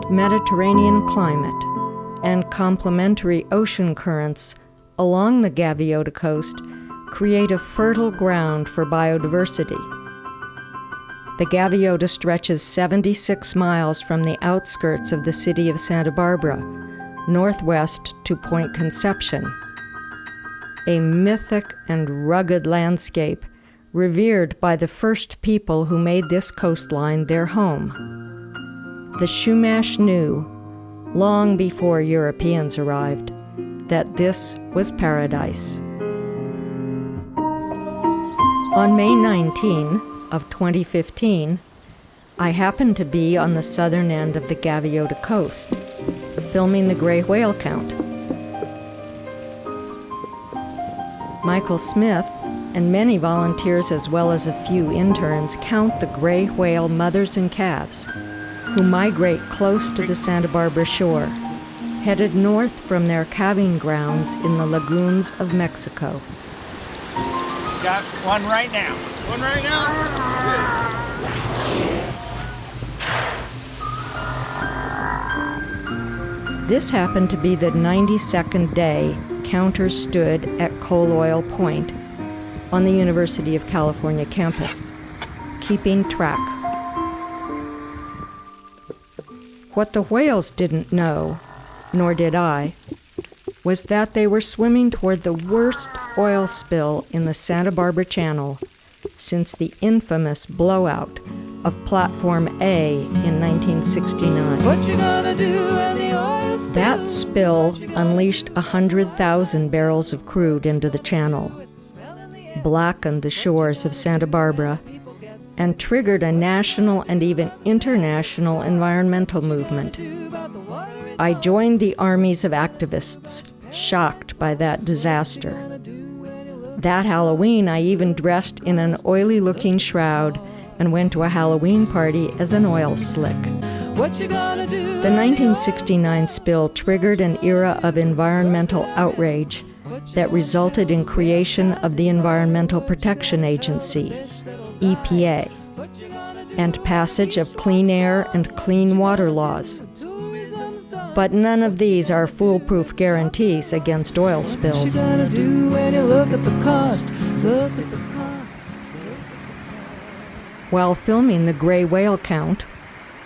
Mediterranean climate and complementary ocean currents along the Gaviota Coast create a fertile ground for biodiversity. The Gaviota stretches 76 miles from the outskirts of the city of Santa Barbara, northwest to Point Conception, a mythic and rugged landscape revered by the first people who made this coastline their home. The Chumash knew, long before Europeans arrived, that this was paradise. On May 19 of 2015, I happened to be on the southern end of the Gaviota Coast, filming the gray whale count. Michael Smith and many volunteers, as well as a few interns, count the gray whale mothers and calves who migrate close to the Santa Barbara shore, headed north from their calving grounds in the lagoons of Mexico. Got one right now. One right now? Good. This happened to be the 92nd day counters stood at Coal Oil Point on the University of California campus, keeping track. What the whales didn't know, nor did I, was that they were swimming toward the worst oil spill in the Santa Barbara Channel since the infamous blowout of Platform A in 1969. What you gonna do when the oil spills? That spill unleashed 100,000 barrels of crude into the channel, blackened the shores of Santa Barbara, and triggered a national and even international environmental movement. I joined the armies of activists shocked by that disaster. That Halloween, I even dressed in an oily-looking shroud and went to a Halloween party as an oil slick. What you gonna do? The 1969 spill triggered an era of environmental outrage that resulted in creation of the Environmental Protection Agency, EPA, and passage of clean air and clean water laws. But none of these are foolproof guarantees against oil spills. While filming the gray whale count,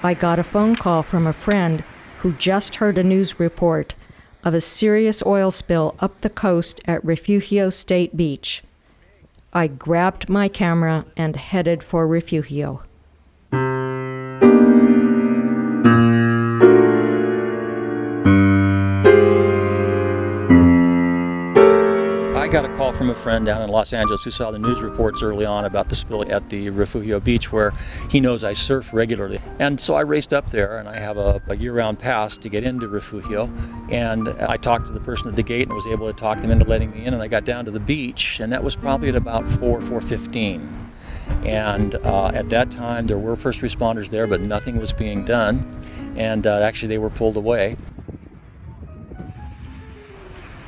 I got a phone call from a friend who just heard a news report of a serious oil spill up the coast at Refugio State Beach. I grabbed my camera and headed for Refugio. I got a call from a friend down in Los Angeles who saw the news reports early on about the spill at the Refugio Beach, where he knows I surf regularly. And so I raced up there, and I have a year-round pass to get into Refugio. And I talked to the person at the gate and was able to talk them into letting me in, and I got down to the beach, and that was probably at about 4:15. And at that time, there were first responders there, but nothing was being done. And actually, they were pulled away.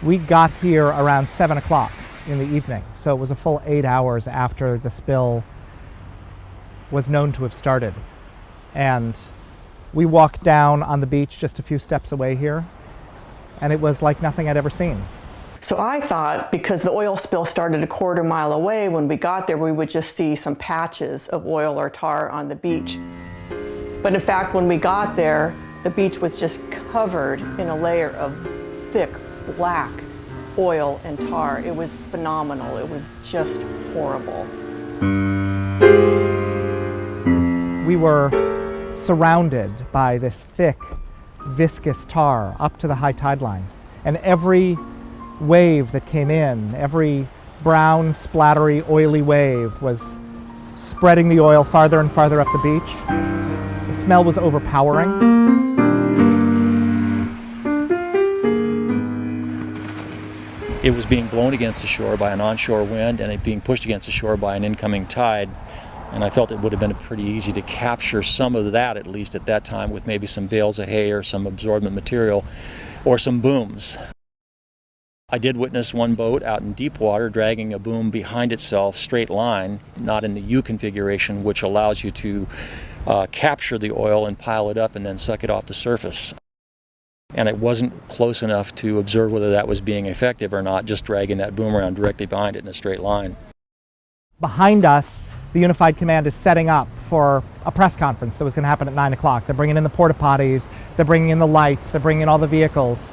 We got here around 7 o'clock in the evening, so it was a full 8 hours after the spill was known to have started. And we walked down on the beach just a few steps away here, and it was like nothing I'd ever seen. So I thought, because the oil spill started a quarter mile away, when we got there, we would just see some patches of oil or tar on the beach. But in fact, when we got there, the beach was just covered in a layer of thick black oil and tar. It was phenomenal. It was just horrible. We were surrounded by this thick, viscous tar up to the high tide line. And every wave that came in, every brown, splattery, oily wave was spreading the oil farther and farther up the beach. The smell was overpowering. It was being blown against the shore by an onshore wind and it being pushed against the shore by an incoming tide. And I felt it would have been pretty easy to capture some of that, at least at that time, with maybe some bales of hay or some absorbent material or some booms. I did witness one boat out in deep water dragging a boom behind itself, straight line, not in the U configuration, which allows you to capture the oil and pile it up and then suck it off the surface. And it wasn't close enough to observe whether that was being effective or not, just dragging that boom around directly behind it in a straight line. Behind us, the Unified Command is setting up for a press conference that was going to happen at 9 o'clock. They're bringing in the porta potties, they're bringing in the lights, they're bringing in all the vehicles.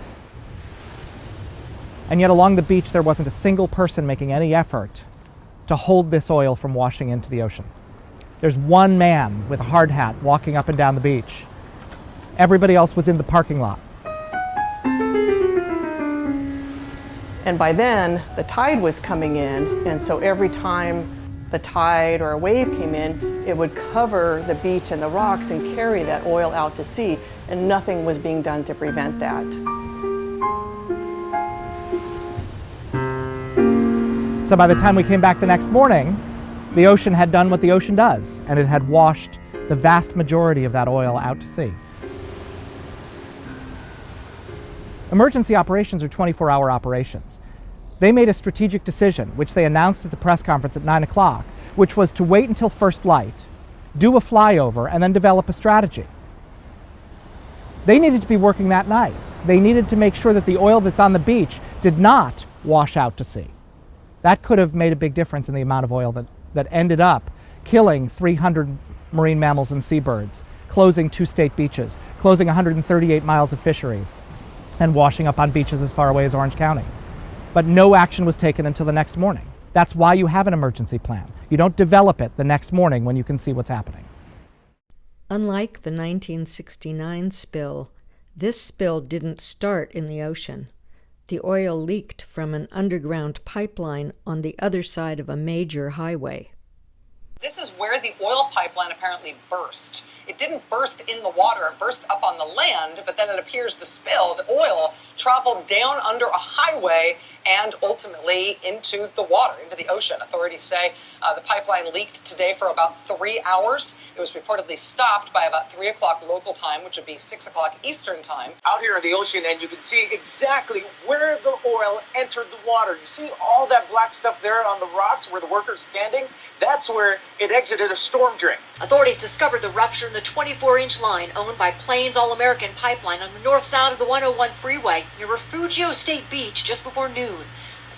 And yet along the beach there wasn't a single person making any effort to hold this oil from washing into the ocean. There's one man with a hard hat walking up and down the beach. Everybody else was in the parking lot. And by then, the tide was coming in, and so every time the tide or a wave came in, it would cover the beach and the rocks and carry that oil out to sea, and nothing was being done to prevent that. So by the time we came back the next morning, the ocean had done what the ocean does, and it had washed the vast majority of that oil out to sea. Emergency operations are 24-hour operations. They made a strategic decision, which they announced at the press conference at 9 o'clock, which was to wait until first light, do a flyover, and then develop a strategy. They needed to be working that night. They needed to make sure that the oil that's on the beach did not wash out to sea. That could have made a big difference in the amount of oil that ended up killing 300 marine mammals and seabirds, closing 2 state beaches, closing 138 miles of fisheries, and washing up on beaches as far away as Orange County. But no action was taken until the next morning. That's why you have an emergency plan. You don't develop it the next morning when you can see what's happening. Unlike the 1969 spill, this spill didn't start in the ocean. The oil leaked from an underground pipeline on the other side of a major highway. This is where the oil pipeline apparently burst. It didn't burst in the water, it burst up on the land, but then it appears the spill, the oil, traveled down under a highway and ultimately into the water, into the ocean. Authorities say the pipeline leaked today for about 3 hours. It was reportedly stopped by about 3 o'clock local time, which would be 6 o'clock Eastern time. Out here in the ocean, and you can see exactly where the oil entered the water. You see all that black stuff there on the rocks where the worker's standing? That's where it exited a storm drain. Authorities discovered the rupture in the 24-inch line owned by Plains All-American Pipeline on the north side of the 101 freeway near Refugio State Beach just before noon.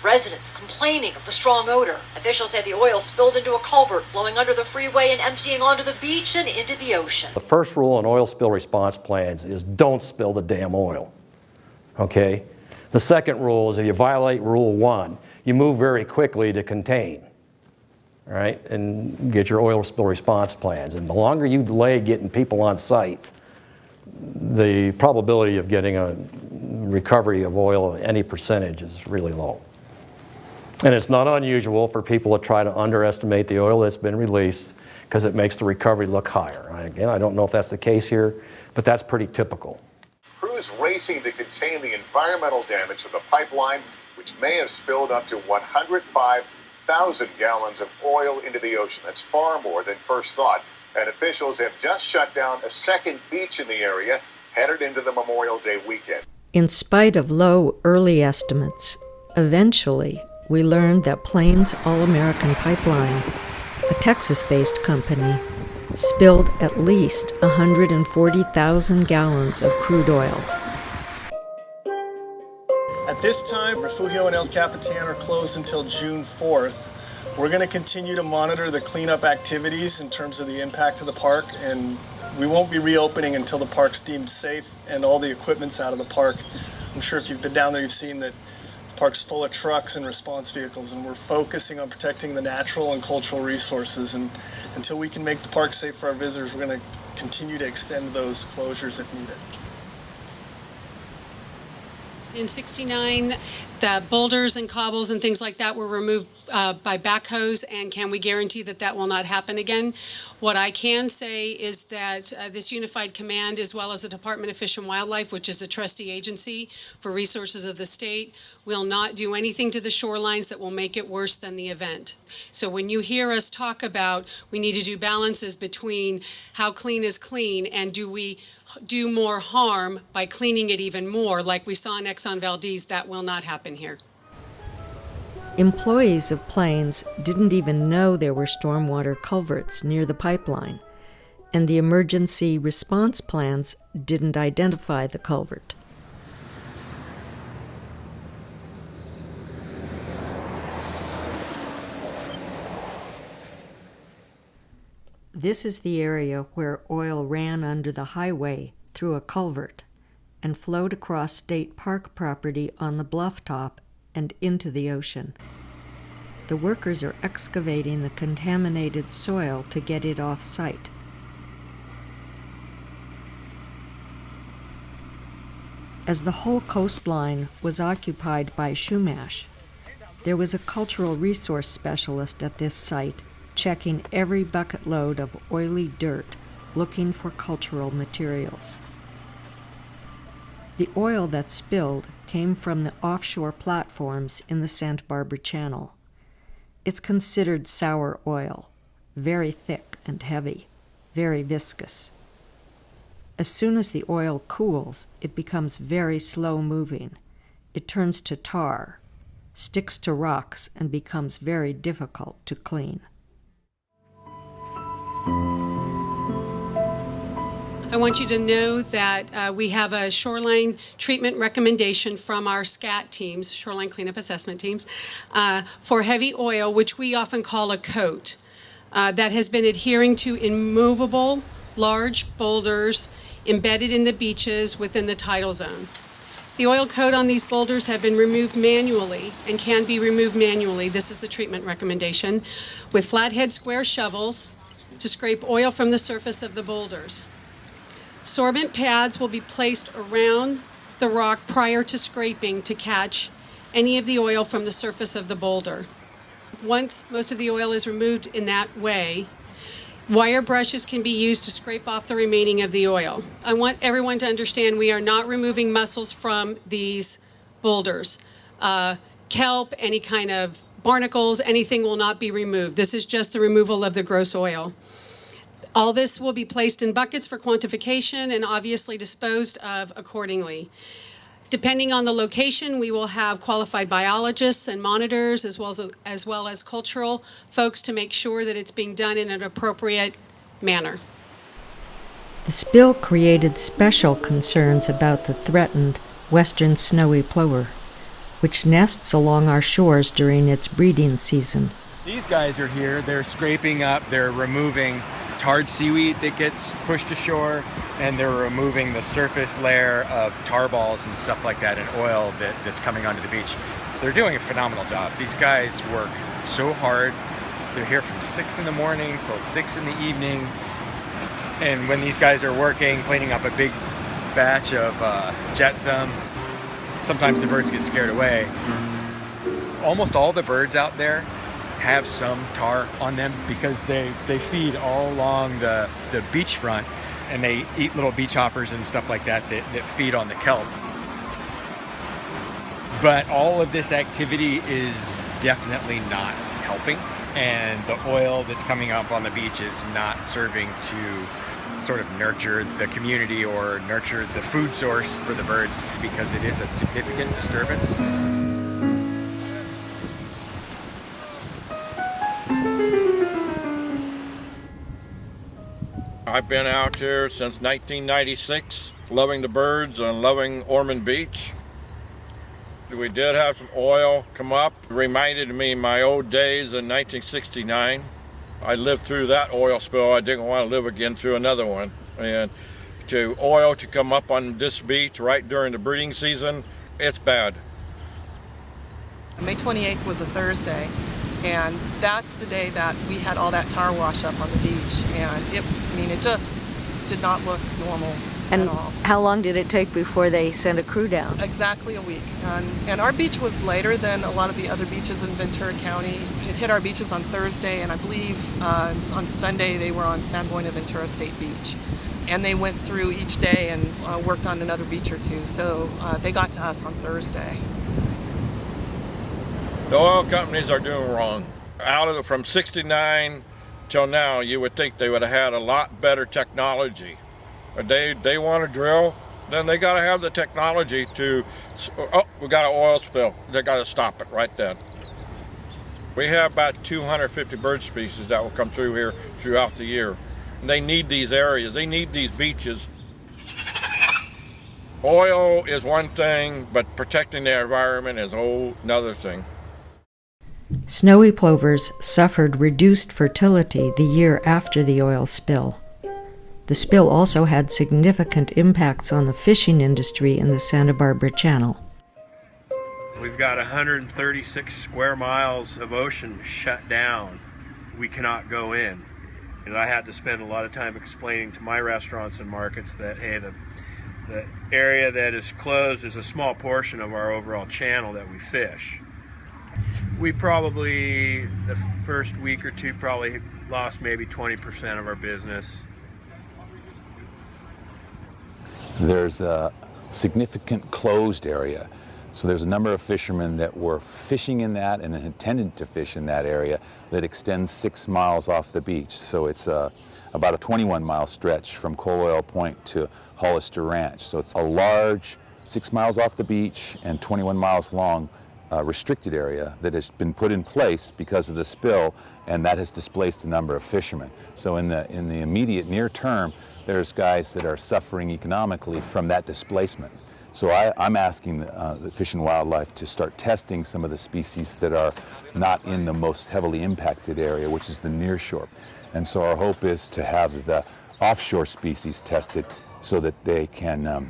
Residents complaining of the strong odor. Officials say the oil spilled into a culvert flowing under the freeway and emptying onto the beach and into the ocean. The first rule on oil spill response plans is don't spill the damn oil. Okay? The second rule is if you violate Rule 1, you move very quickly to contain. All right, and get your oil spill response plans. And the longer you delay getting people on site, the probability of getting a recovery of oil, any percentage, is really low. And it's not unusual for people to try to underestimate the oil that's been released because it makes the recovery look higher. Again, I don't know if that's the case here, but that's pretty typical. Crews racing to contain the environmental damage of the pipeline, which may have spilled up to 105,000 gallons of oil into the ocean. That's far more than first thought. And officials have just shut down a second beach in the area, headed into the Memorial Day weekend. In spite of low early estimates, eventually we learned that Plains All-American Pipeline, a Texas-based company, spilled at least 140,000 gallons of crude oil. At this time, Refugio and El Capitan are closed until June 4th. We're going to continue to monitor the cleanup activities in terms of the impact to the park, and we won't be reopening until the park's deemed safe and all the equipment's out of the park. I'm sure if you've been down there, you've seen that the park's full of trucks and response vehicles, and we're focusing on protecting the natural and cultural resources. And until we can make the park safe for our visitors, we're going to continue to extend those closures if needed. In '69, the boulders and cobbles and things like that were removed by backhoes, and can we guarantee that that will not happen again? What I can say is that this Unified Command, as well as the Department of Fish and Wildlife, which is the trustee agency for resources of the state, will not do anything to the shorelines that will make it worse than the event. So when you hear us talk about we need to do balances between how clean is clean and do we do more harm by cleaning it even more, like we saw in Exxon Valdez, that will not happen here. Employees of Plains didn't even know there were stormwater culverts near the pipeline, and the emergency response plans didn't identify the culvert. This is the area where oil ran under the highway through a culvert and flowed across state park property on the bluff top and into the ocean. The workers are excavating the contaminated soil to get it off-site. As the whole coastline was occupied by Shumash, there was a cultural resource specialist at this site checking every bucket load of oily dirt, looking for cultural materials. The oil that spilled came from the offshore platforms in the Santa Barbara Channel. It's considered sour oil, very thick and heavy, very viscous. As soon as the oil cools, it becomes very slow-moving. It turns to tar, sticks to rocks, and becomes very difficult to clean. I want you to know that we have a shoreline treatment recommendation from our SCAT teams, shoreline cleanup assessment teams, for heavy oil, which we often call a coat, that has been adhering to immovable, large boulders embedded in the beaches within the tidal zone. The oil coat on these boulders have been removed manually and can be removed manually. This is the treatment recommendation, with flathead square shovels to scrape oil from the surface of the boulders. Sorbent pads will be placed around the rock prior to scraping to catch any of the oil from the surface of the boulder. Once most of the oil is removed in that way, wire brushes can be used to scrape off the remaining of the oil. I want everyone to understand we are not removing mussels from these boulders. Kelp, any kind of barnacles, anything will not be removed. This is just the removal of the gross oil. All this will be placed in buckets for quantification and obviously disposed of accordingly. Depending on the location, we will have qualified biologists and monitors as well as cultural folks to make sure that it's being done in an appropriate manner. The spill created special concerns about the threatened western snowy plover, which nests along our shores during its breeding season. These guys are here, they're scraping up, they're removing tarred seaweed that gets pushed ashore, and they're removing the surface layer of tar balls and stuff like that and oil that's coming onto the beach. They're doing a phenomenal job. These guys work so hard. They're here from 6 in the morning till 6 in the evening. And when these guys are working, cleaning up a big batch of jetsam, sometimes the birds get scared away. Almost all the birds out there have some tar on them because they feed all along the beachfront, and they eat little beach hoppers and stuff like that feed on the kelp. But all of this activity is definitely not helping, and the oil that's coming up on the beach is not serving to sort of nurture the community or nurture the food source for the birds, because it is a significant disturbance. I've been out here since 1996, loving the birds and loving Ormond Beach. We did have some oil come up. It reminded me of my old days in 1969. I lived through that oil spill. I didn't want to live again through another one. And to oil to come up on this beach right during the breeding season, it's bad. May 28th was a Thursday, and that's the day that we had all that tar wash up on the beach, and it just did not look normal at all. And how long did it take before they sent a crew down? Exactly a week, and our beach was later than a lot of the other beaches in Ventura County. It hit our beaches on Thursday, and I believe on Sunday they were on San Buenaventura State Beach, and they went through each day and worked on another beach or two, so they got to us on Thursday. The oil companies are doing wrong. From 69 till now, you would think they would have had a lot better technology. They want to drill, then they got to have the technology to, we got an oil spill. They got to stop it right then. We have about 250 bird species that will come through here throughout the year. And they need these areas, they need these beaches. Oil is one thing, but protecting the environment is a whole another thing. Snowy plovers suffered reduced fertility the year after the oil spill. The spill also had significant impacts on the fishing industry in the Santa Barbara Channel. We've got 136 square miles of ocean shut down. We cannot go in. And I had to spend a lot of time explaining to my restaurants and markets that, hey, the area that is closed is a small portion of our overall channel that we fish. We probably, the first week or two, probably lost maybe 20% of our business. There's a significant closed area. So there's a number of fishermen that were fishing in that and intended to fish in that area that extends 6 miles off the beach. So it's about a 21-mile stretch from Coal Oil Point to Hollister Ranch. So it's a large 6 miles off the beach and 21 miles long restricted area that has been put in place because of the spill, and that has displaced a number of fishermen. So in the immediate near term, there's guys that are suffering economically from that displacement. So I'm asking the Fish and Wildlife to start testing some of the species that are not in the most heavily impacted area, which is the nearshore. And so our hope is to have the offshore species tested so that they can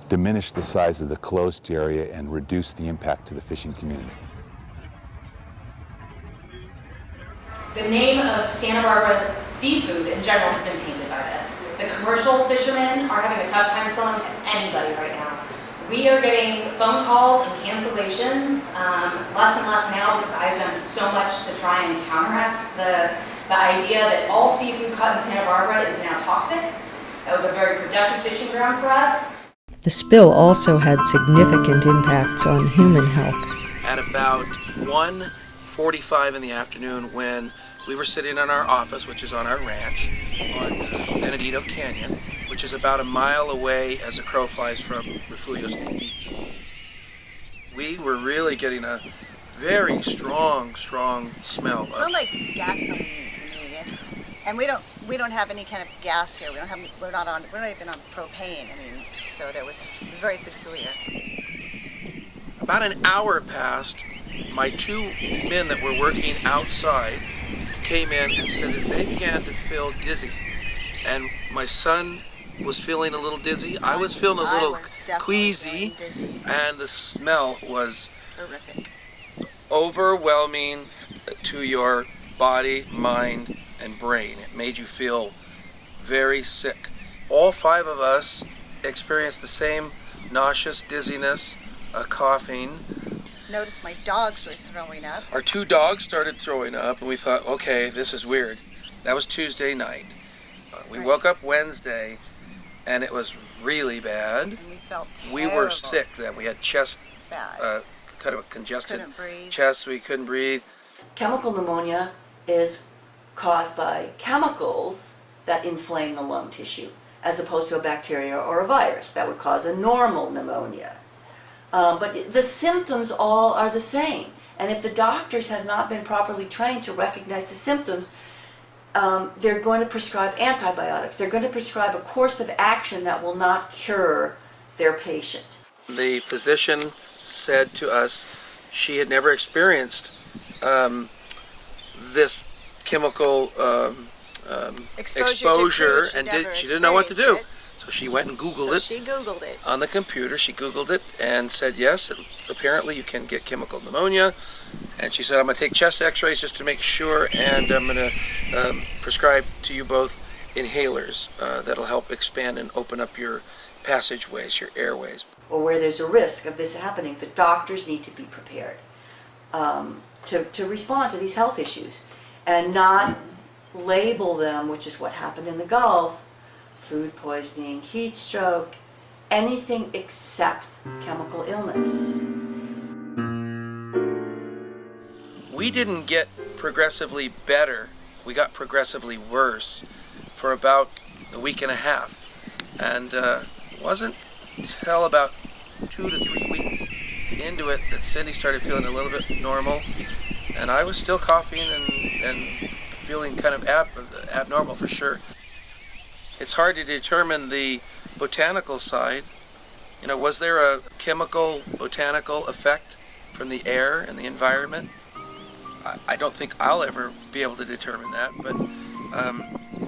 diminish the size of the closed area and reduce the impact to the fishing community. The name of Santa Barbara seafood in general has been tainted by this. The commercial fishermen are having a tough time selling to anybody right now. We are getting phone calls and cancellations, less and less now because I've done so much to try and counteract the idea that all seafood caught in Santa Barbara is now toxic. That was a very productive fishing ground for us. The spill also had significant impacts on human health. At about 1:45 in the afternoon, when we were sitting in our office, which is on our ranch on Benedito Canyon, which is about a mile away as a crow flies from Refugio State Beach. We were really getting a very strong smell. It smelled like gasoline to me, and we don't have any kind of gas here. We're not even on propane. I mean, so it was very peculiar. About an hour passed. My 2 men that were working outside came in and said that they began to feel dizzy, and my son was feeling a little dizzy. I was feeling a little queasy, and the smell was horrific, overwhelming to your body, mind, and brain. It made you feel very sick. All 5 of us experienced the same nauseous dizziness, coughing. Noticed my dogs were throwing up. Our 2 dogs started throwing up, and we thought, okay, this is weird. That was Tuesday night. We woke up Wednesday, and it was really bad. And we felt terrible. We were sick then. We had chest, kind of a congested chest. We couldn't breathe. Chemical pneumonia is caused by chemicals that inflame the lung tissue, as opposed to a bacteria or a virus that would cause a normal pneumonia. But the symptoms all are the same. And if the doctors have not been properly trained to recognize the symptoms, they're going to prescribe antibiotics. They're going to prescribe a course of action that will not cure their patient. The physician said to us she had never experienced this chemical exposure, and she didn't know what to do. So she went and Googled it. She Googled it. On the computer, she Googled it and said, yes, apparently you can get chemical pneumonia. And she said, I'm going to take chest x-rays just to make sure, and I'm going to prescribe to you both inhalers that'll help expand and open up your passageways, your airways. Or where there's a risk of this happening, the doctors need to be prepared to respond to these health issues and not label them, which is what happened in the Gulf, food poisoning, heat stroke, anything except chemical illness. We didn't get progressively better. We got progressively worse for about a week and a half. And it wasn't until about 2 to 3 weeks into it that Cindy started feeling a little bit normal. and I was still coughing and feeling kind of abnormal for sure. It's hard to determine the botanical side. You know, was there a chemical, botanical effect from the air and the environment? I don't think I'll ever be able to determine that, but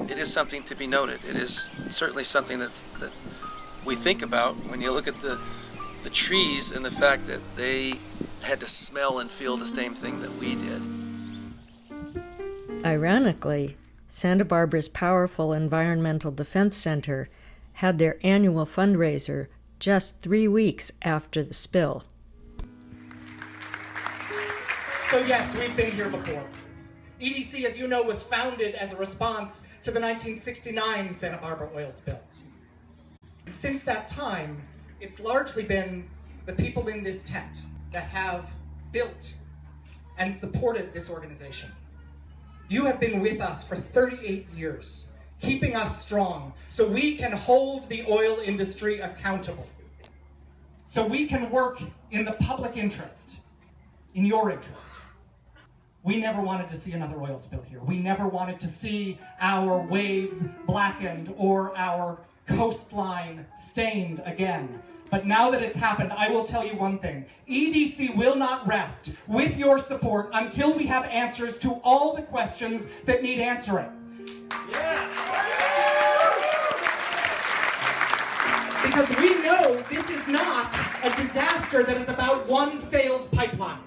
it is something to be noted. It is certainly something that we think about when you look at the trees and the fact that they had to smell and feel the same thing that we did. Ironically, Santa Barbara's powerful Environmental Defense Center had their annual fundraiser just 3 weeks after the spill. So yes, we've been here before. EDC, as you know, was founded as a response to the 1969 Santa Barbara oil spill. And since that time, it's largely been the people in this tent that have built and supported this organization. You have been with us for 38 years, keeping us strong so we can hold the oil industry accountable, so we can work in the public interest, in your interest. We never wanted to see another oil spill here. We never wanted to see our waves blackened or our coastline stained again. But now that it's happened, I will tell you one thing. EDC will not rest with your support until we have answers to all the questions that need answering. Because we know this is not a disaster that is about one failed pipeline.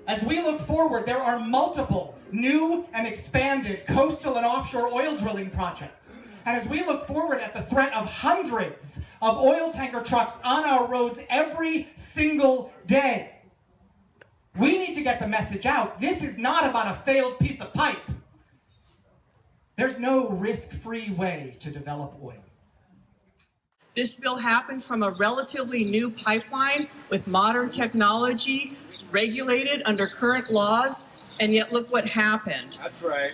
As we look forward, there are multiple new and expanded coastal and offshore oil drilling projects. And as we look forward at the threat of hundreds of oil tanker trucks on our roads every single day, we need to get the message out. This is not about a failed piece of pipe. There's no risk-free way to develop oil. This spill happened from a relatively new pipeline with modern technology, regulated under current laws, and yet look what happened. That's right.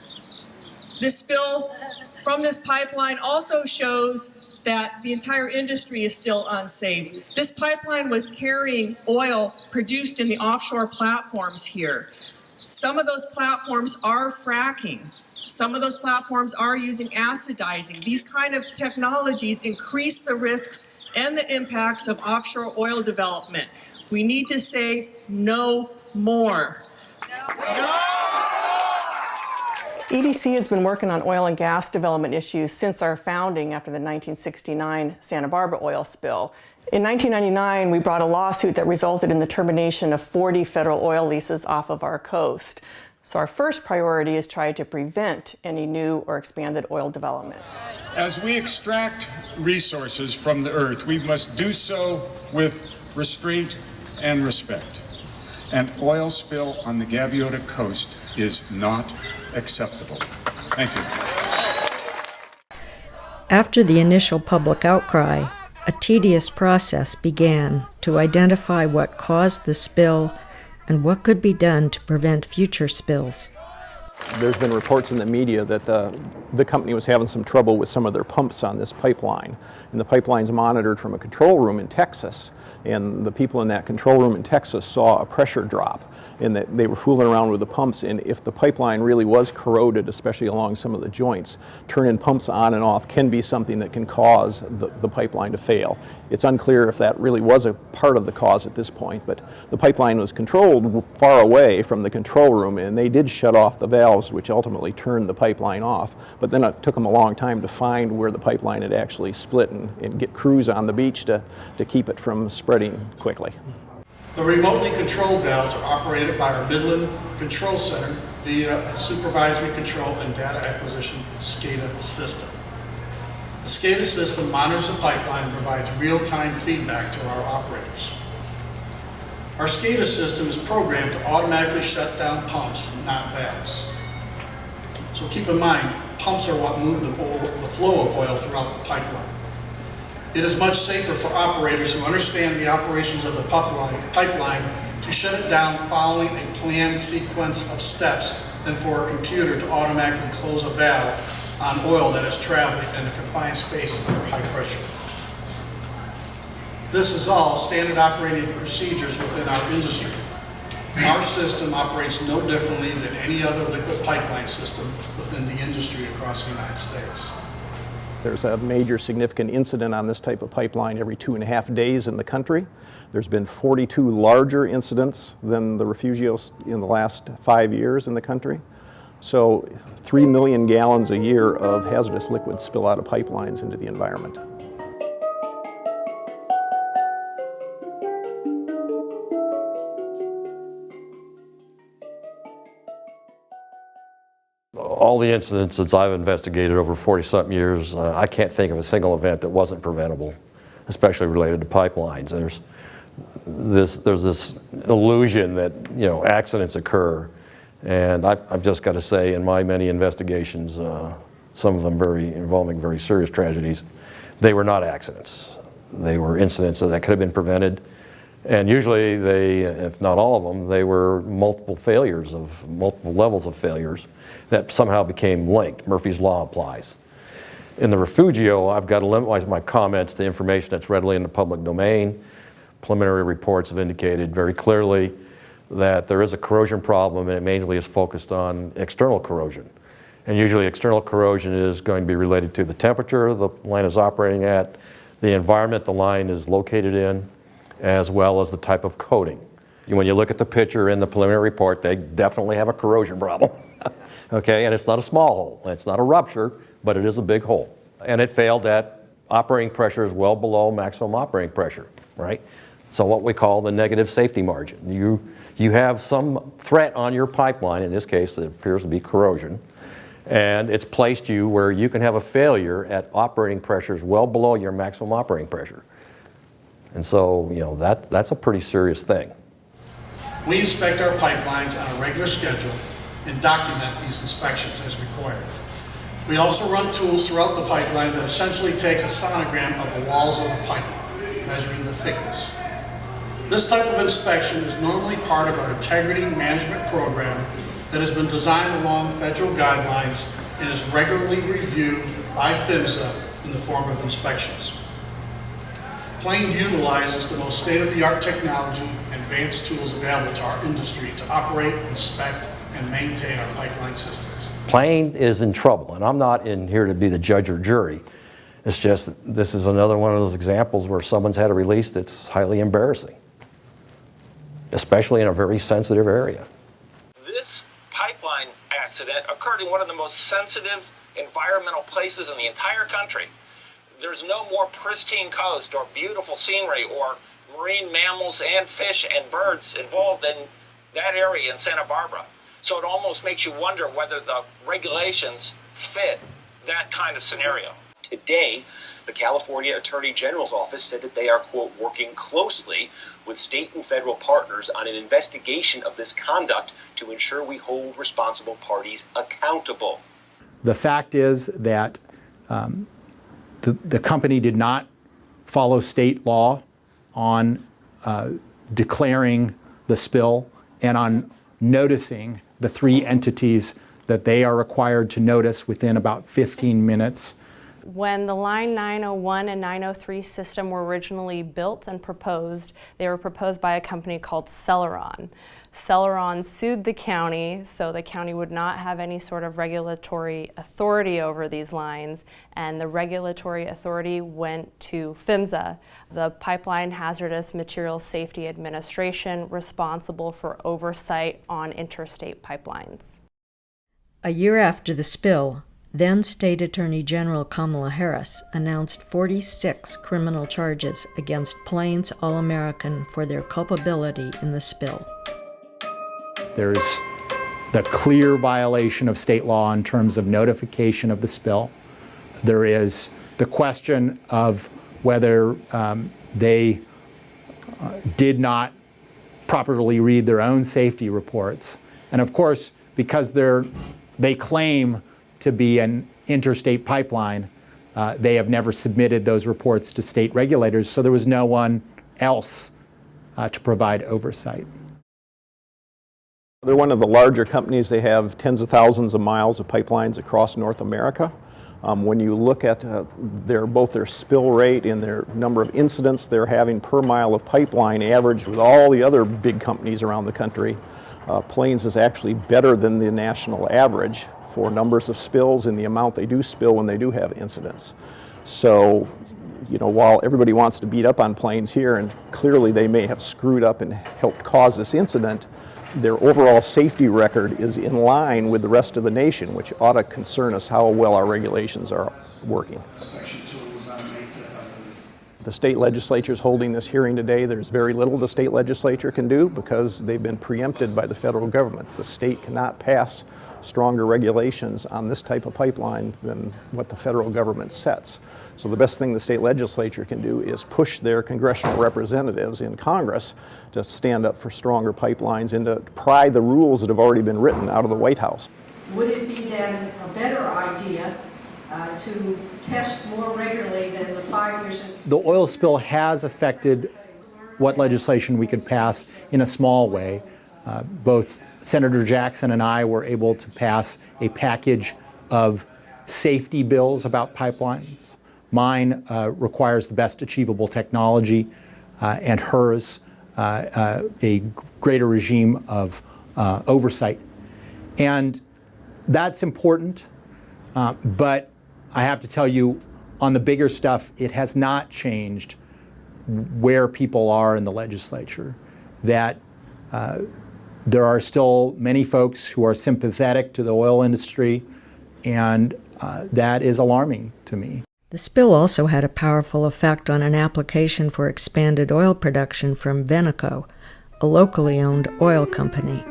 This spill from this pipeline also shows that the entire industry is still unsafe. This pipeline was carrying oil produced in the offshore platforms here. Some of those platforms are fracking. Some of those platforms are using acidizing. These kind of technologies increase the risks and the impacts of offshore oil development. We need to say no more. No. EDC has been working on oil and gas development issues since our founding after the 1969 Santa Barbara oil spill. In 1999, we brought a lawsuit that resulted in the termination of 40 federal oil leases off of our coast. So our first priority is try to prevent any new or expanded oil development. As we extract resources from the earth, we must do so with restraint and respect. An oil spill on the Gaviota Coast is not acceptable. Thank you. After the initial public outcry, a tedious process began to identify what caused the spill and what could be done to prevent future spills. There's been reports in the media that the company was having some trouble with some of their pumps on this pipeline. And the pipeline's monitored from a control room in Texas. And the people in that control room in Texas saw a pressure drop, and that they were fooling around with the pumps. And if the pipeline really was corroded, especially along some of the joints, turning pumps on and off can be something that can cause the pipeline to fail. It's unclear if that really was a part of the cause at this point, but the pipeline was controlled far away from the control room, and they did shut off the valves, which ultimately turned the pipeline off. But then it took them a long time to find where the pipeline had actually split and get crews on the beach to keep it from spreading quickly. The remotely controlled valves are operated by our Midland Control Center via a supervisory control and data acquisition SCADA system. The SCADA system monitors the pipeline and provides real-time feedback to our operators. Our SCADA system is programmed to automatically shut down pumps, not valves. So keep in mind, pumps are what move the flow of oil throughout the pipeline. It is much safer for operators who understand the operations of the pipeline to shut it down following a planned sequence of steps than for a computer to automatically close a valve on oil that is traveling in a confined space under high pressure. This is all standard operating procedures within our industry. Our system operates no differently than any other liquid pipeline system within the industry across the United States. There's a major significant incident on this type of pipeline every 2.5 days in the country. There's been 42 larger incidents than the Refugios in the last 5 years in the country. So 3 million gallons a year of hazardous liquids spill out of pipelines into the environment. All the incidents that I've investigated over 40-something years, I can't think of a single event that wasn't preventable, especially related to pipelines. There's this illusion that, you know, accidents occur, and I've just got to say, in my many investigations, some of them involving very serious tragedies, they were not accidents. They were incidents that could have been prevented. And usually they, if not all of them, they were multiple failures of multiple levels of failures that somehow became linked. Murphy's Law applies. In the Refugio, I've got to limit my comments to information that's readily in the public domain. Preliminary reports have indicated very clearly that there is a corrosion problem, and it mainly is focused on external corrosion. And usually external corrosion is going to be related to the temperature the line is operating at, the environment the line is located in, as well as the type of coating. When you look at the picture in the preliminary report, they definitely have a corrosion problem. Okay, and it's not a small hole. It's not a rupture, but it is a big hole. And it failed at operating pressure is well below maximum operating pressure, right? So what we call the negative safety margin. You have some threat on your pipeline, in this case it appears to be corrosion, and it's placed you where you can have a failure at operating pressures well below your maximum operating pressure. And so, you know, that's a pretty serious thing. We inspect our pipelines on a regular schedule and document these inspections as required. We also run tools throughout the pipeline that essentially takes a sonogram of the walls of the pipeline, measuring the thickness. This type of inspection is normally part of our integrity management program that has been designed along federal guidelines and is regularly reviewed by PHMSA in the form of inspections. Plain utilizes the most state-of-the-art technology and advanced tools available to our industry to operate, inspect, and maintain our pipeline systems. Plain is in trouble, and I'm not in here to be the judge or jury. It's just this is another one of those examples where someone's had a release that's highly embarrassing, especially in a very sensitive area. This pipeline accident occurred in one of the most sensitive environmental places in the entire country. There's no more pristine coast or beautiful scenery or marine mammals and fish and birds involved in that area in Santa Barbara. So it almost makes you wonder whether the regulations fit that kind of scenario. Today, the California Attorney General's office said that they are, quote, working closely with state and federal partners on an investigation of this conduct to ensure we hold responsible parties accountable. The fact is that the company did not follow state law on declaring the spill and on noticing the 3 entities that they are required to notice within about 15 minutes. When the Line 901 and 903 system were originally built and proposed, they were proposed by a company called Celeron. Celeron sued the county, so the county would not have any sort of regulatory authority over these lines, and the regulatory authority went to PHMSA, the Pipeline Hazardous Materials Safety Administration, responsible for oversight on interstate pipelines. A year after the spill, then State Attorney General Kamala Harris announced 46 criminal charges against Plains All-American for their culpability in the spill. There's the clear violation of state law in terms of notification of the spill. There is the question of whether they did not properly read their own safety reports. And of course, because they claim to be an interstate pipeline, they have never submitted those reports to state regulators, so there was no one else to provide oversight. They're one of the larger companies. They have tens of thousands of miles of pipelines across North America. When you look at both their spill rate and their number of incidents they're having per mile of pipeline average with all the other big companies around the country, Plains is actually better than the national average for numbers of spills and the amount they do spill when they do have incidents. So, you know, while everybody wants to beat up on Plains here, and clearly they may have screwed up and helped cause this incident, their overall safety record is in line with the rest of the nation, which ought to concern us how well our regulations are working. The state legislature is holding this hearing today. There's very little the state legislature can do because they've been preempted by the federal government. The state cannot pass stronger regulations on this type of pipeline than what the federal government sets. So the best thing the state legislature can do is push their congressional representatives in Congress to stand up for stronger pipelines and to pry the rules that have already been written out of the White House. Would it be then a better idea to test more regularly than the 5 years? The oil spill has affected what legislation we could pass in a small way. Both Senator Jackson and I were able to pass a package of safety bills about pipelines. Mine requires the best achievable technology, and hers a greater regime of oversight. And that's important, but I have to tell you, on the bigger stuff, it has not changed where people are in the legislature. That there are still many folks who are sympathetic to the oil industry, and that is alarming to me. The spill also had a powerful effect on an application for expanded oil production from Veneco, a locally owned oil company.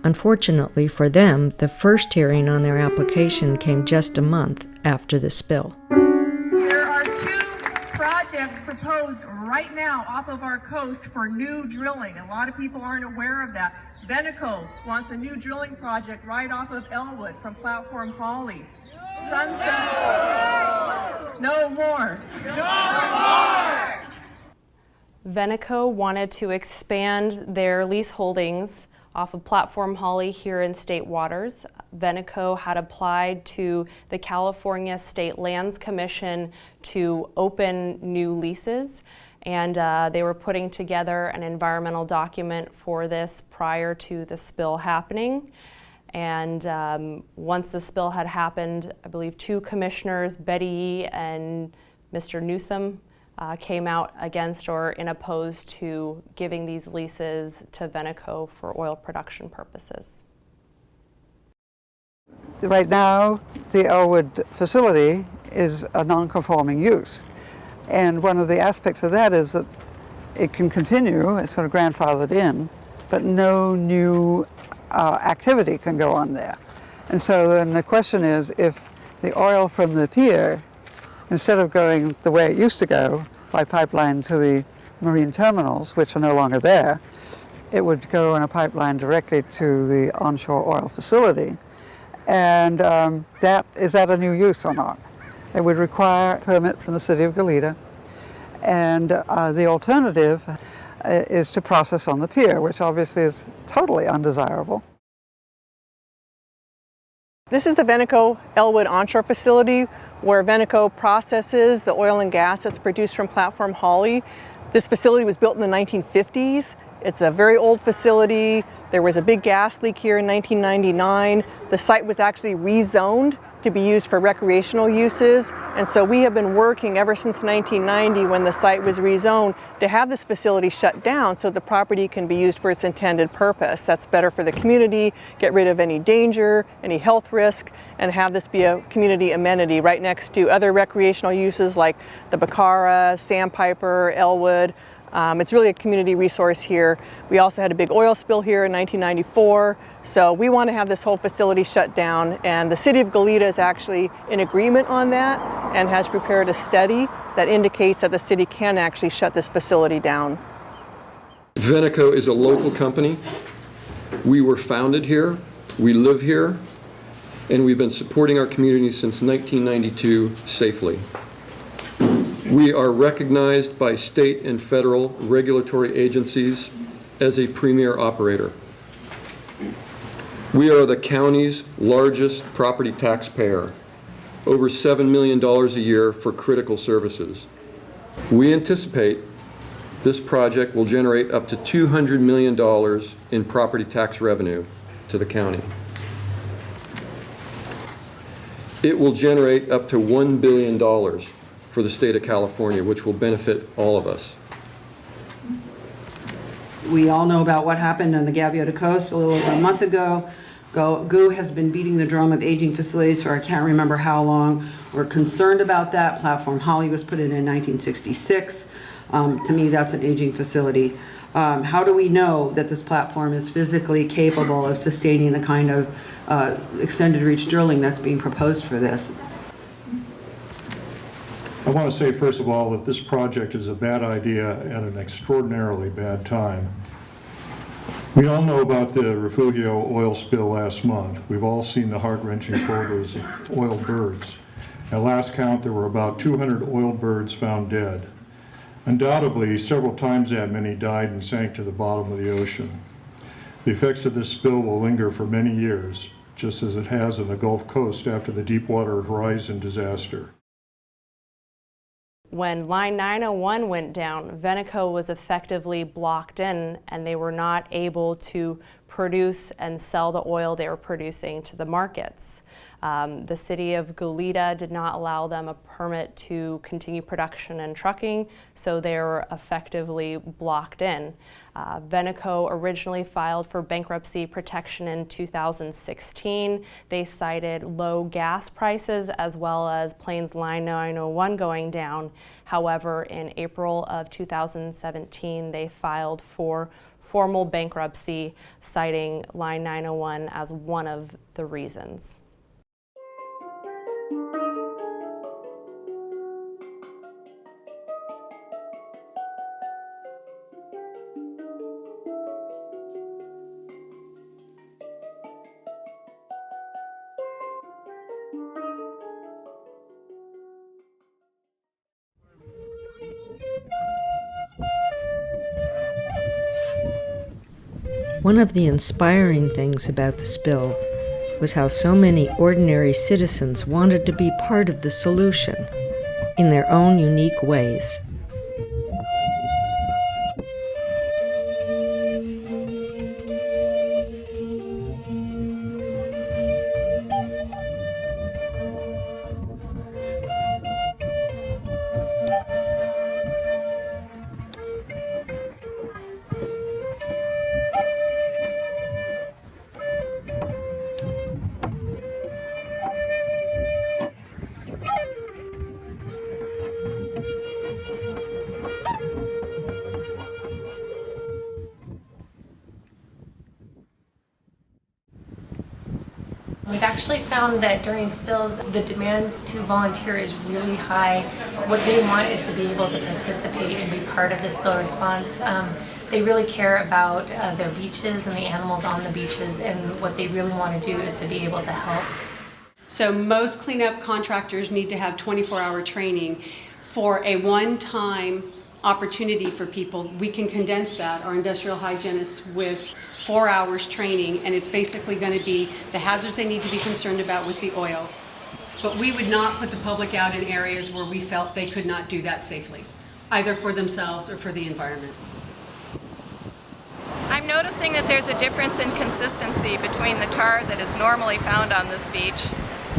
Unfortunately for them, the first hearing on their application came just a month after the spill. There are 2 projects proposed right now off of our coast for new drilling. A lot of people aren't aware of that. Veneco wants a new drilling project right off of Elwood from Platform Holly. Sunset. No more. Veneco wanted to expand their lease holdings off of Platform Holly here in state waters. Veneco had applied to the California State Lands Commission to open new leases, and they were putting together an environmental document for this prior to the spill happening. And once the spill had happened, I believe 2 commissioners, Betty Yee and Mr. Newsom, came out against or in opposed to giving these leases to Veneco for oil production purposes. Right now, the Elwood facility is a non-conforming use. And one of the aspects of that is that it can continue, it's sort of grandfathered in, but no new activity can go on there. And so then the question is, if the oil from the pier, instead of going the way it used to go, by pipeline to the marine terminals, which are no longer there, it would go in a pipeline directly to the onshore oil facility. And is that a new use or not? It would require a permit from the city of Gaviota. And the alternative is to process on the pier, which obviously is totally undesirable. This is the Veneco Elwood onshore facility where Veneco processes the oil and gas that's produced from Platform Holly. This facility was built in the 1950s. It's a very old facility. There was a big gas leak here in 1999. The site was actually rezoned to be used for recreational uses. And so we have been working ever since 1990 when the site was rezoned to have this facility shut down so the property can be used for its intended purpose. That's better for the community, get rid of any danger, any health risk, and have this be a community amenity right next to other recreational uses like the Bacara, Sandpiper, Elwood. It's really a community resource here. We also had a big oil spill here in 1994, so we want to have this whole facility shut down, and the city of Gaviota is actually in agreement on that and has prepared a study that indicates that the city can actually shut this facility down. Veneco is a local company. We were founded here, we live here, and we've been supporting our community since 1992 safely. We are recognized by state and federal regulatory agencies as a premier operator. We are the county's largest property taxpayer. over $7 million a year for critical services. We anticipate this project will generate up to $200 million in property tax revenue to the county. It will generate up to $1 billion for the state of California, which will benefit all of us. We all know about what happened on the Gaviota Coast a little over a month ago. GO has been beating the drum of aging facilities for I can't remember how long. We're concerned about that. Platform Holly was put in 1966. To me, that's an aging facility. How do we know that this platform is physically capable of sustaining the kind of extended reach drilling that's being proposed for this? I want to say, first of all, that this project is a bad idea at an extraordinarily bad time. We all know about the Refugio oil spill last month. We've all seen the heart-wrenching photos of oiled birds. At last count, there were about 200 oiled birds found dead. Undoubtedly, several times that many died and sank to the bottom of the ocean. The effects of this spill will linger for many years, just as it has on the Gulf Coast after the Deepwater Horizon disaster. When Line 901 went down, Veneco was effectively blocked in, and they were not able to produce and sell the oil they were producing to the markets. The city of Goleta did not allow them a permit to continue production and trucking, so they were effectively blocked in. Veneco originally filed for bankruptcy protection in 2016. They cited low gas prices as well as Plains Line 901 going down. However, in April of 2017, they filed for formal bankruptcy, citing Line 901 as one of the reasons. One of the inspiring things about the spill was how so many ordinary citizens wanted to be part of the solution in their own unique ways. We've actually found that during spills, the demand to volunteer is really high. What they want is to be able to participate and be part of the spill response. They really care about their beaches and the animals on the beaches, and what they really want to do is to be able to help. So most cleanup contractors need to have 24-hour training. For a one-time opportunity for people, we can condense that, our industrial hygienists, with 4 hours training, and it's basically going to be the hazards they need to be concerned about with the oil. But we would not put the public out in areas where we felt they could not do that safely, either for themselves or for the environment. I'm noticing that there's a difference in consistency between the tar that is normally found on this beach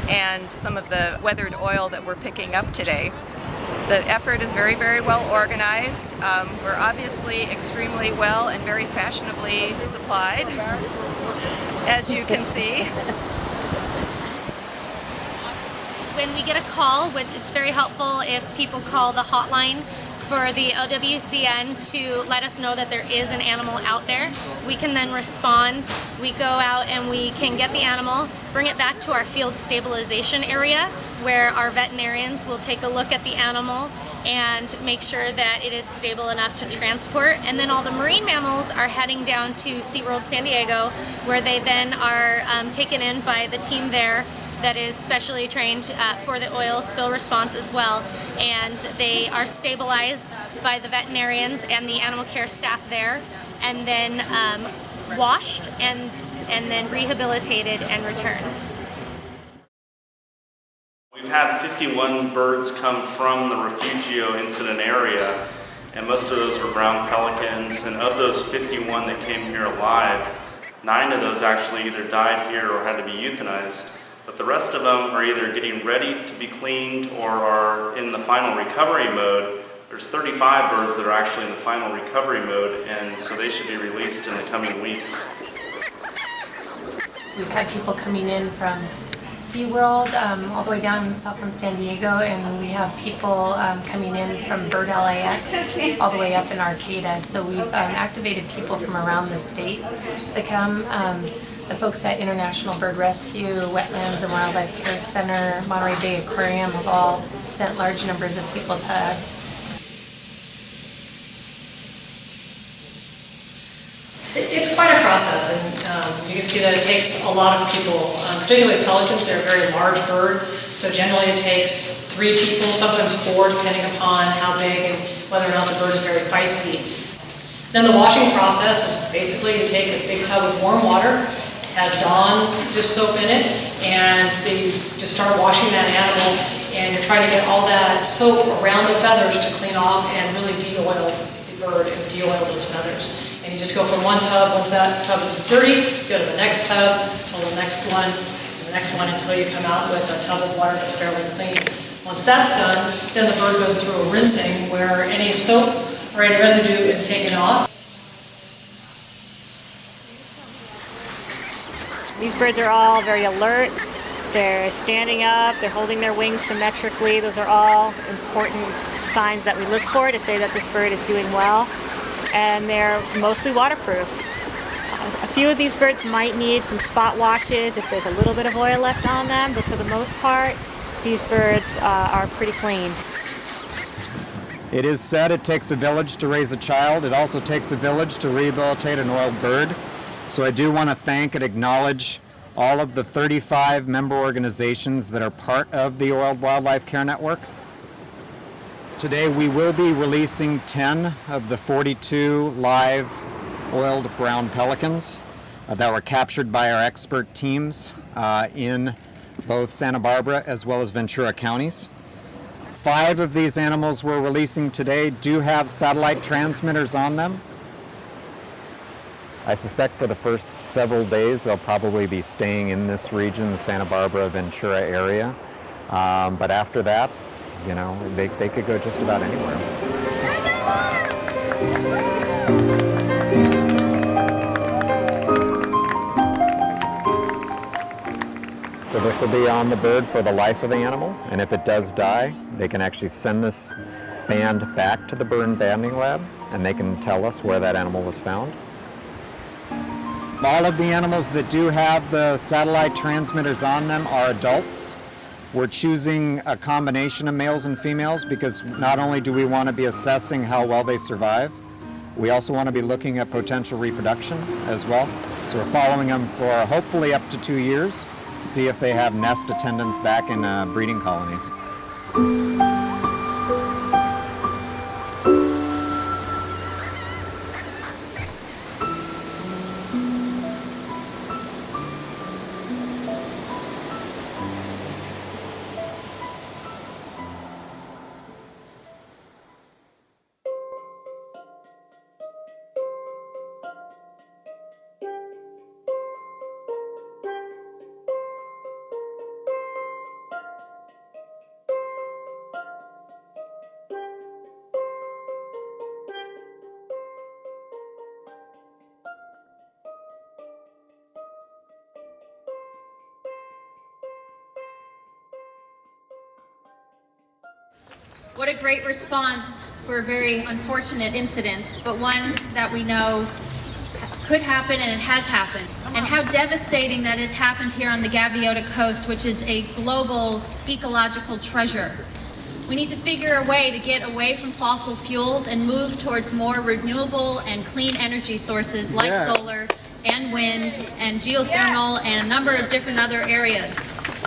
and some of the weathered oil that we're picking up today. The effort is very, very well organized. We're obviously extremely well and very fashionably supplied, as you can see. When we get a call, it's very helpful if people call the hotline for the OWCN to let us know that there is an animal out there. We can then respond. We go out and we can get the animal, bring it back to our field stabilization area, where our veterinarians will take a look at the animal and make sure that it is stable enough to transport. And then all the marine mammals are heading down to SeaWorld San Diego, where they then are taken in by the team there that is specially trained for the oil spill response as well. And they are stabilized by the veterinarians and the animal care staff there, and then washed and then rehabilitated and returned. We've had 51 birds come from the refugio incident area, and most of those were brown pelicans, and of those 51 that came here alive, 9 of those actually either died here or had to be euthanized, but the rest of them are either getting ready to be cleaned or are in the final recovery mode. There's 35 birds that are actually in the final recovery mode, and so they should be released in the coming weeks. We've had people coming in from SeaWorld all the way down south from San Diego, and we have people coming in from Bird LAX all the way up in Arcata. So we've activated people from around the state to come. The folks at International Bird Rescue, Wetlands and Wildlife Care Center, Monterey Bay Aquarium have all sent large numbers of people to us. It's quite a process, and you can see that it takes a lot of people, particularly pelicans. They're a very large bird, so generally it takes 3 people, sometimes 4, depending upon how big and whether or not the bird is very feisty. Then the washing process is basically you take a big tub of warm water, it has Dawn dish soap in it, and you just start washing that animal, and you try to get all that soap around the feathers to clean off and really de-oil the bird and de-oil those feathers. And you just go from one tub. Once that tub is dirty, you go to the next tub, until the next one, and the next one, until you come out with a tub of water that's fairly clean. Once that's done, then the bird goes through a rinsing where any soap or any residue is taken off. These birds are all very alert. They're standing up, they're holding their wings symmetrically. Those are all important signs that we look for to say that this bird is doing well. And they're mostly waterproof. A few of these birds might need some spot washes if there's a little bit of oil left on them, but for the most part, these birds are pretty clean. It is said it takes a village to raise a child. It also takes a village to rehabilitate an oiled bird. So I do want to thank and acknowledge all of the 35 member organizations that are part of the Oiled Wildlife Care Network. Today we will be releasing 10 of the 42 live oiled brown pelicans that were captured by our expert teams in both Santa Barbara as well as Ventura counties. 5 of these animals we're releasing today do have satellite transmitters on them. I suspect for the first several days they'll probably be staying in this region, the Santa Barbara, Ventura area. But after that, you know, they could go just about anywhere. So this will be on the bird for the life of the animal, and if it does die, they can actually send this band back to the bird banding lab, and they can tell us where that animal was found. All of the animals that do have the satellite transmitters on them are adults. We're choosing a combination of males and females because not only do we want to be assessing how well they survive, we also want to be looking at potential reproduction as well. So we're following them for hopefully up to 2 years, see if they have nest attendance back in breeding colonies. What a great response for a very unfortunate incident, but one that we know could happen and it has happened. And how devastating that has happened here on the Gaviota Coast, which is a global ecological treasure. We need to figure a way to get away from fossil fuels and move towards more renewable and clean energy sources like solar and wind and geothermal and a number of different other areas.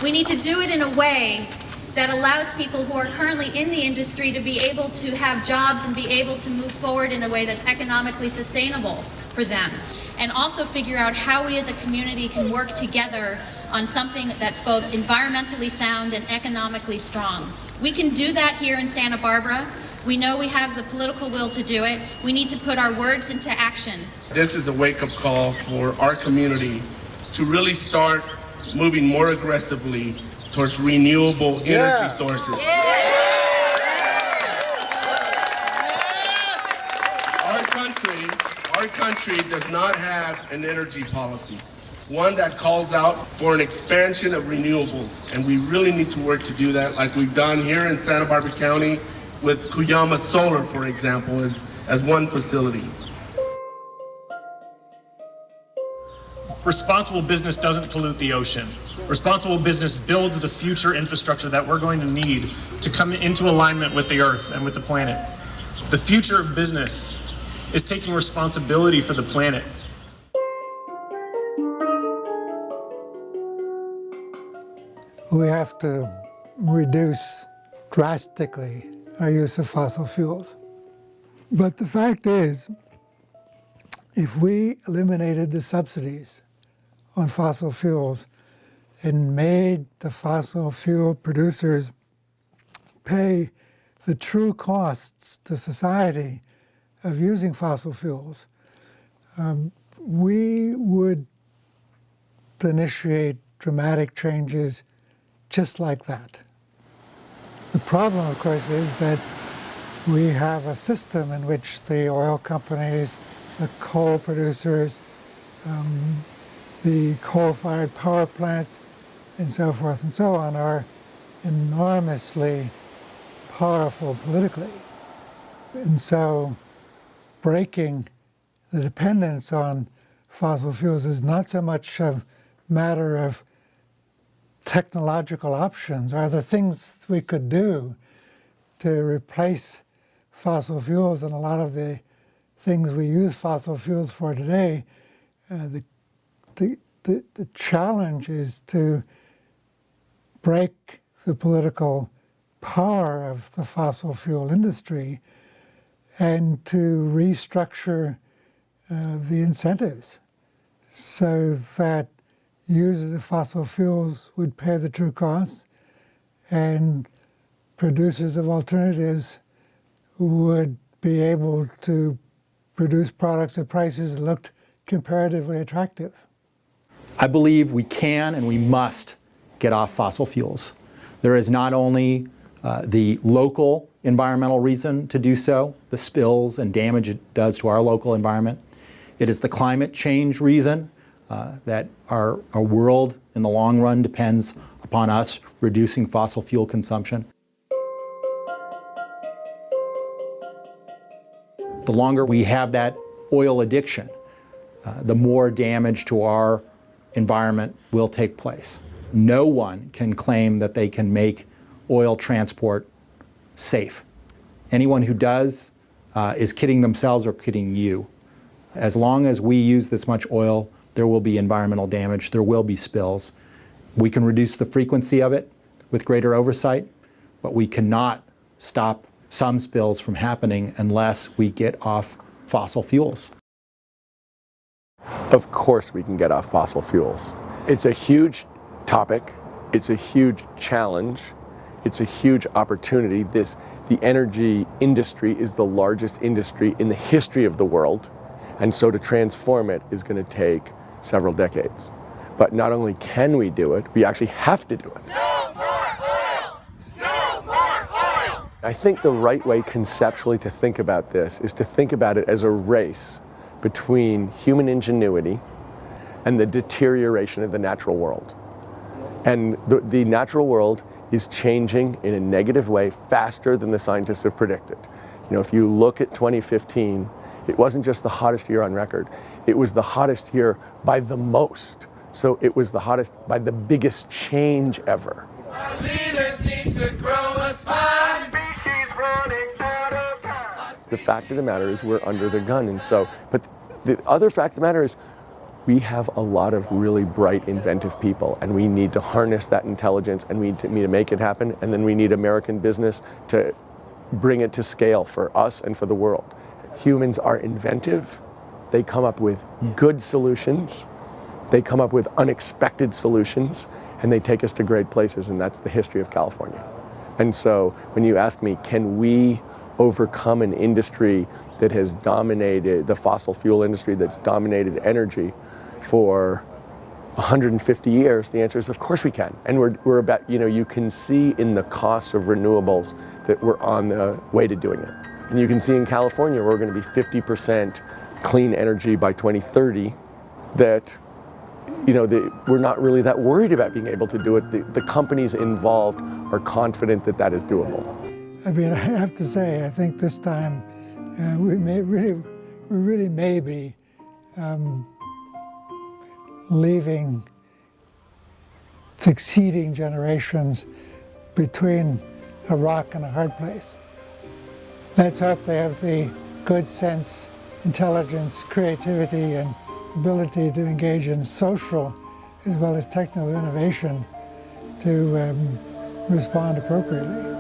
We need to do it in a way that allows people who are currently in the industry to be able to have jobs and be able to move forward in a way that's economically sustainable for them. and also figure out how we as a community can work together on something that's both environmentally sound and economically strong. We can do that here in Santa Barbara. We know we have the political will to do it. We need to put our words into action. This is a wake-up call for our community to really start moving more aggressively towards renewable energy sources. Our country does not have an energy policy, one that calls out for an expansion of renewables. And we really need to work to do that, like we've done here in Santa Barbara County with Cuyama Solar, for example, as one facility. Responsible business doesn't pollute the ocean. Responsible business builds the future infrastructure that we're going to need to come into alignment with the Earth and with the planet. The future of business is taking responsibility for the planet. We have to reduce drastically our use of fossil fuels. But the fact is, if we eliminated the subsidies on fossil fuels and made the fossil fuel producers pay the true costs to society of using fossil fuels, we would initiate dramatic changes just like that. The problem, of course, is that we have a system in which the oil companies, the coal producers, the coal-fired power plants, and so forth and so on, are enormously powerful politically. And so breaking the dependence on fossil fuels is not so much a matter of technological options. Are there things we could do to replace fossil fuels? And a lot of the things we use fossil fuels for today, the challenge is to break the political power of the fossil fuel industry and to restructure the incentives so that users of fossil fuels would pay the true costs and producers of alternatives would be able to produce products at prices that looked comparatively attractive. I believe we can and we must get off fossil fuels. There is not only the local environmental reason to do so, the spills and damage it does to our local environment. It is the climate change reason that our world in the long run depends upon us reducing fossil fuel consumption. The longer we have that oil addiction, the more damage to our environment will take place. No one can claim that they can make oil transport safe. Anyone who does is kidding themselves or kidding you. As long as we use this much oil, there will be environmental damage, there will be spills. We can reduce the frequency of it with greater oversight, but we cannot stop some spills from happening unless we get off fossil fuels. Of course we can get off fossil fuels. It's a huge topic, it's a huge challenge, it's a huge opportunity. The energy industry is the largest industry in the history of the world, and so to transform it is going to take several decades. But not only can we do it, we actually have to do it. No more oil! No more oil! I think the right way conceptually to think about this is to think about it as a race between human ingenuity and the deterioration of the natural world. And the natural world is changing in a negative way faster than the scientists have predicted. You know, if you look at 2015, it wasn't just the hottest year on record, it was the hottest year by the most. So it was the hottest by the biggest change ever. Our leaders need to grow a spine. Species running out of time. The fact of the matter is we're under the gun, and so, but the other fact of the matter is we have a lot of really bright, inventive people, and we need to harness that intelligence, and we need to make it happen, and then we need American business to bring it to scale for us and for the world. Humans are inventive, They come up with good solutions. They come up with unexpected solutions, and they take us to great places, and that's the history of California. And so when you ask me, can we overcome an industry that has dominated, the fossil fuel industry that's dominated energy for 150 years, the answer is of course we can. And we're about, you can see in the costs of renewables that we're on the way to doing it. And you can see in California, we're going to be 50% clean energy by 2030, that we're not really that worried about being able to do it. The companies involved are confident that that is doable. I mean, I have to say, I think this time we really may be leaving succeeding generations between a rock and a hard place. Let's hope they have the good sense, intelligence, creativity, and ability to engage in social as well as technical innovation to respond appropriately.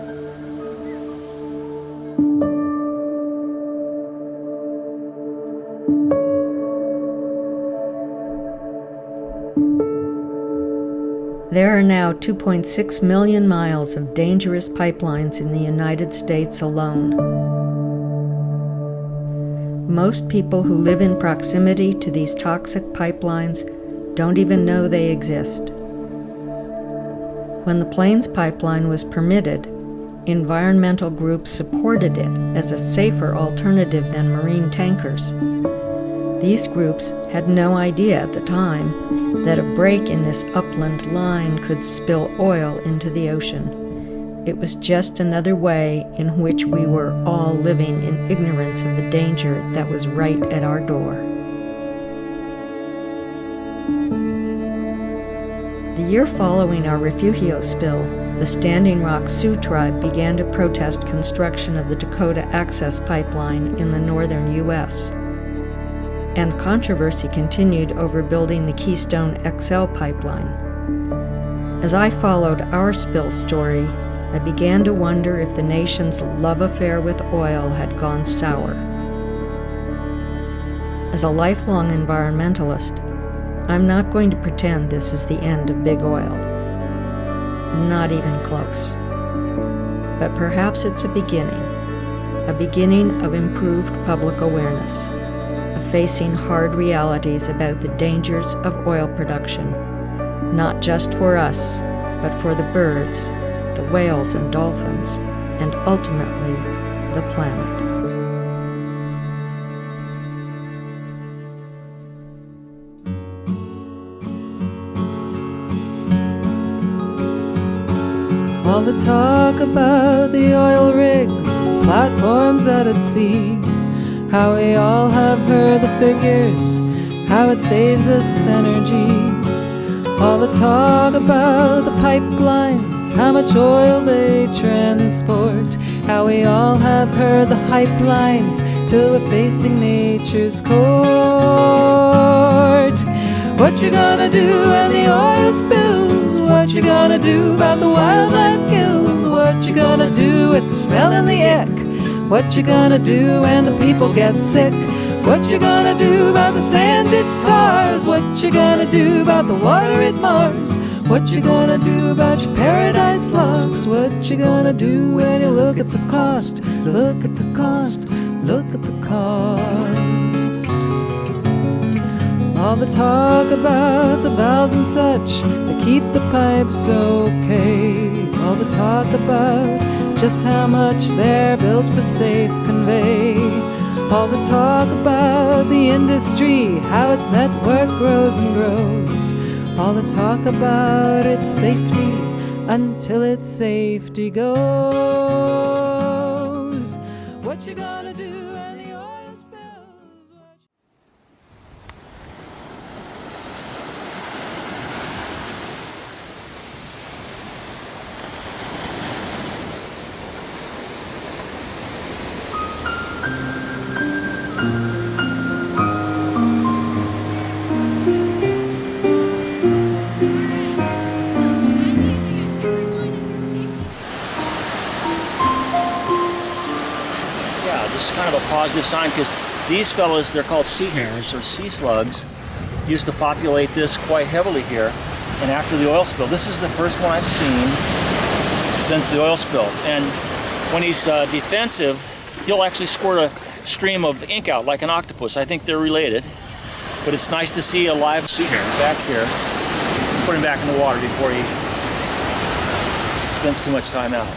There are now 2.6 million miles of dangerous pipelines in the United States alone. Most people who live in proximity to these toxic pipelines don't even know they exist. When the Plains Pipeline was permitted, environmental groups supported it as a safer alternative than marine tankers. These groups had no idea at the time that a break in this upland line could spill oil into the ocean. It was just another way in which we were all living in ignorance of the danger that was right at our door. The year following our Refugio spill, the Standing Rock Sioux tribe began to protest construction of the Dakota Access Pipeline in the northern U.S., and controversy continued over building the Keystone XL pipeline. As I followed our spill story, I began to wonder if the nation's love affair with oil had gone sour. As a lifelong environmentalist, I'm not going to pretend this is the end of big oil. Not even close. But perhaps it's a beginning of improved public awareness, of facing hard realities about the dangers of oil production, not just for us, but for the birds, the whales and dolphins, and ultimately the planet. All the talk about the oil rigs, platforms out at sea, how we all have heard the figures, how it saves us energy. All the talk about the pipelines, how much oil they transport, how we all have heard the hype lines till we're facing nature's court. What you gonna do when the oil spills? What you gonna do about the wildlife killed? What you gonna do with the smell and the ick? What you gonna do when the people get sick? What you gonna do about the sanded tars? What you gonna do about the water at Mars? What you gonna do about your paradise lost? What you gonna do when you look at the cost? Look at the cost, look at the cost. All the talk about the valves and such that keep the pipes okay. All the talk about just how much they're built for safe convey. All the talk about the industry, how its network grows and grows. All the talk about its safety until its safety goes. What you gonna do when the oil spills? This is kind of a positive sign because These fellas, they're called sea hares or sea slugs, used to populate this quite heavily here. And after the oil spill, this is the first one I've seen since the oil spill. And when he's defensive, he'll actually squirt a stream of ink out like an octopus. I think they're related. But it's nice to see a live sea hare back here. Put him back in the water before he spends too much time out.